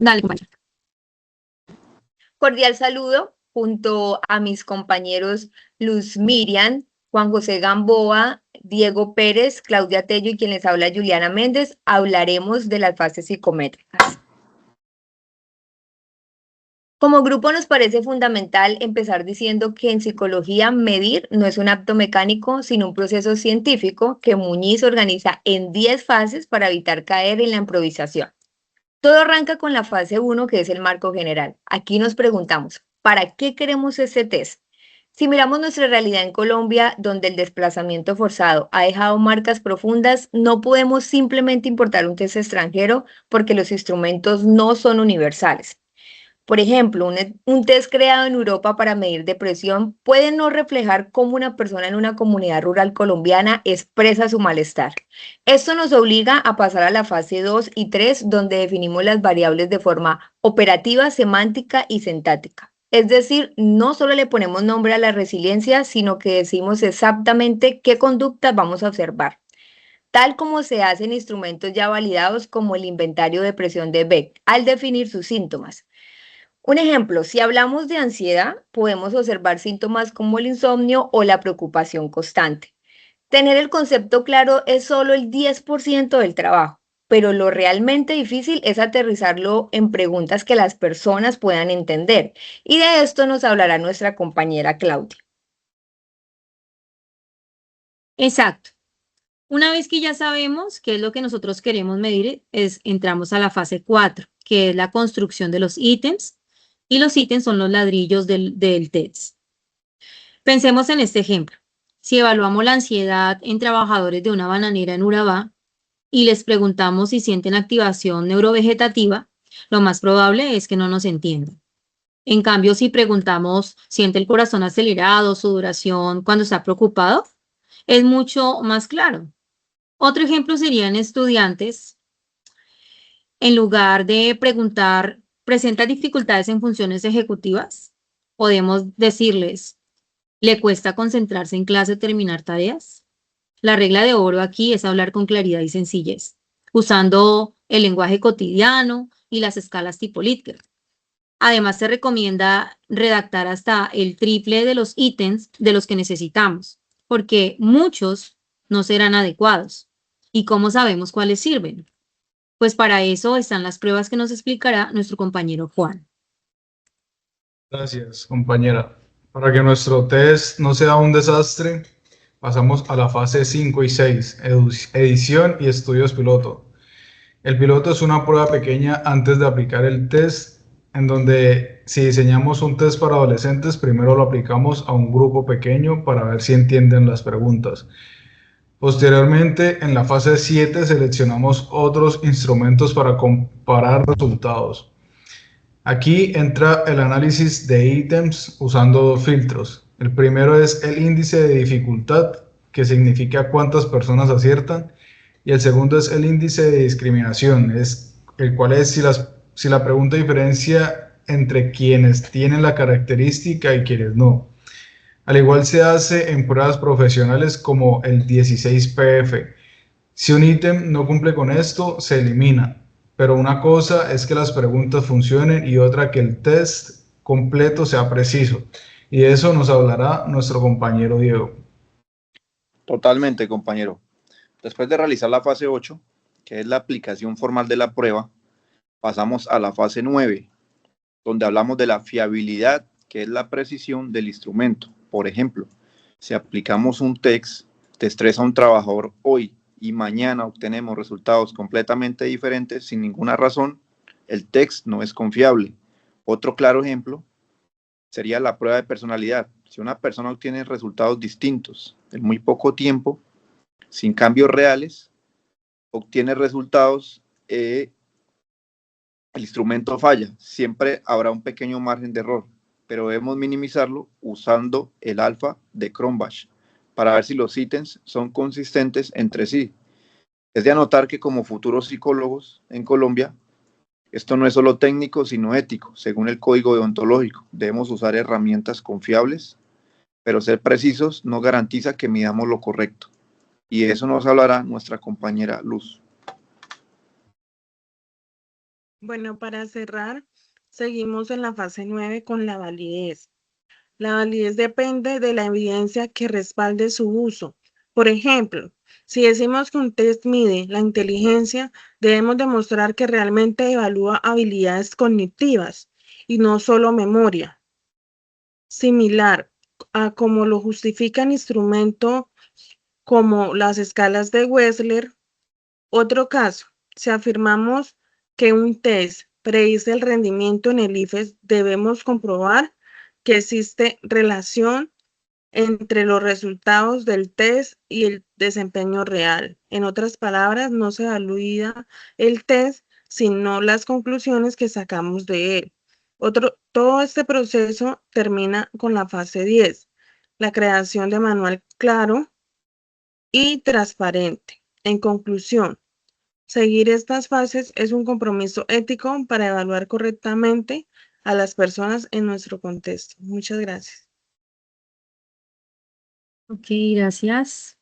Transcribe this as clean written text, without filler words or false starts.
Dale, compañero. Cordial saludo junto a mis compañeros Luz Miriam, Juan José Gamboa, Diego Pérez, Claudia Tello y quien les habla Juliana Méndez. Hablaremos de las fases psicométricas. Como grupo nos parece fundamental empezar diciendo que en psicología medir no es un acto mecánico, sino un proceso científico que Muñiz organiza en 10 fases para evitar caer en la improvisación. Todo arranca con la fase 1, que es el marco general. Aquí nos preguntamos, ¿para qué queremos este test? Si miramos nuestra realidad en Colombia, donde el desplazamiento forzado ha dejado marcas profundas, no podemos simplemente importar un test extranjero porque los instrumentos no son universales. Por ejemplo, un test creado en Europa para medir depresión puede no reflejar cómo una persona en una comunidad rural colombiana expresa su malestar. Esto nos obliga a pasar a la fase 2 y 3, donde definimos las variables de forma operativa, semántica y sintáctica. Es decir, no solo le ponemos nombre a la resiliencia, sino que decimos exactamente qué conductas vamos a observar, tal como se hace en instrumentos ya validados como el inventario de presión de Beck, al definir sus síntomas. Un ejemplo, si hablamos de ansiedad, podemos observar síntomas como el insomnio o la preocupación constante. Tener el concepto claro es solo el 10% del trabajo, pero lo realmente difícil es aterrizarlo en preguntas que las personas puedan entender. Y de esto nos hablará nuestra compañera Claudia. Exacto. Una vez que ya sabemos qué es lo que nosotros queremos medir, entramos a la fase 4, que es la construcción de los ítems, y los ítems son los ladrillos del test. Pensemos en este ejemplo. Si evaluamos la ansiedad en trabajadores de una bananera en Urabá y les preguntamos si sienten activación neurovegetativa, lo más probable es que no nos entiendan. En cambio, si preguntamos, ¿siente el corazón acelerado, sudoración cuando está preocupado? Es mucho más claro. Otro ejemplo serían estudiantes. En lugar de preguntar, ¿presenta dificultades en funciones ejecutivas? Podemos decirles, ¿le cuesta concentrarse en clase o terminar tareas? La regla de oro aquí es hablar con claridad y sencillez, usando el lenguaje cotidiano y las escalas tipo Likert. Además, se recomienda redactar hasta el triple de los ítems de los que necesitamos, porque muchos no serán adecuados. ¿Y cómo sabemos cuáles sirven? Pues para eso están las pruebas que nos explicará nuestro compañero Juan. Gracias, compañera. Para que nuestro test no sea un desastre, pasamos a la fase 5 y 6, edición y estudios piloto. El piloto es una prueba pequeña antes de aplicar el test, en donde si diseñamos un test para adolescentes, primero lo aplicamos a un grupo pequeño para ver si entienden las preguntas. Posteriormente, en la fase 7, seleccionamos otros instrumentos para comparar resultados. Aquí entra el análisis de ítems usando dos filtros. El primero es el índice de dificultad, que significa cuántas personas aciertan, y el segundo es el índice de discriminación, el cual es si la pregunta diferencia entre quienes tienen la característica y quienes no. Al igual se hace en pruebas profesionales como el 16PF. Si un ítem no cumple con esto, se elimina. Pero una cosa es que las preguntas funcionen y otra que el test completo sea preciso. Y de eso nos hablará nuestro compañero Diego. Totalmente, compañero. Después de realizar la fase 8, que es la aplicación formal de la prueba, pasamos a la fase 9, donde hablamos de la fiabilidad, que es la precisión del instrumento. Por ejemplo, si aplicamos un test a un trabajador hoy y mañana obtenemos resultados completamente diferentes sin ninguna razón, el test no es confiable. Otro claro ejemplo sería la prueba de personalidad. Si una persona obtiene resultados distintos en muy poco tiempo, sin cambios reales, obtiene resultados, el instrumento falla. Siempre habrá un pequeño margen de error, pero debemos minimizarlo usando el alfa de Cronbach para ver si los ítems son consistentes entre sí. Es de anotar que como futuros psicólogos en Colombia, esto no es solo técnico, sino ético. Según el código deontológico, debemos usar herramientas confiables, pero ser precisos no garantiza que midamos lo correcto. Y de eso nos hablará nuestra compañera Luz. Bueno, para cerrar, seguimos en la fase 9 con la validez. La validez depende de la evidencia que respalde su uso. Por ejemplo, si decimos que un test mide la inteligencia, debemos demostrar que realmente evalúa habilidades cognitivas y no solo memoria. Similar a como lo justifican instrumentos como las escalas de Wechsler. Otro caso, si afirmamos que un test predice el rendimiento en el IFES, debemos comprobar que existe relación entre los resultados del test y el desempeño real. En otras palabras, no se evalúa el test, sino las conclusiones que sacamos de él. Todo este proceso termina con la fase 10, la creación de manual claro y transparente. En conclusión, seguir estas fases es un compromiso ético para evaluar correctamente a las personas en nuestro contexto. Muchas gracias. Ok, gracias.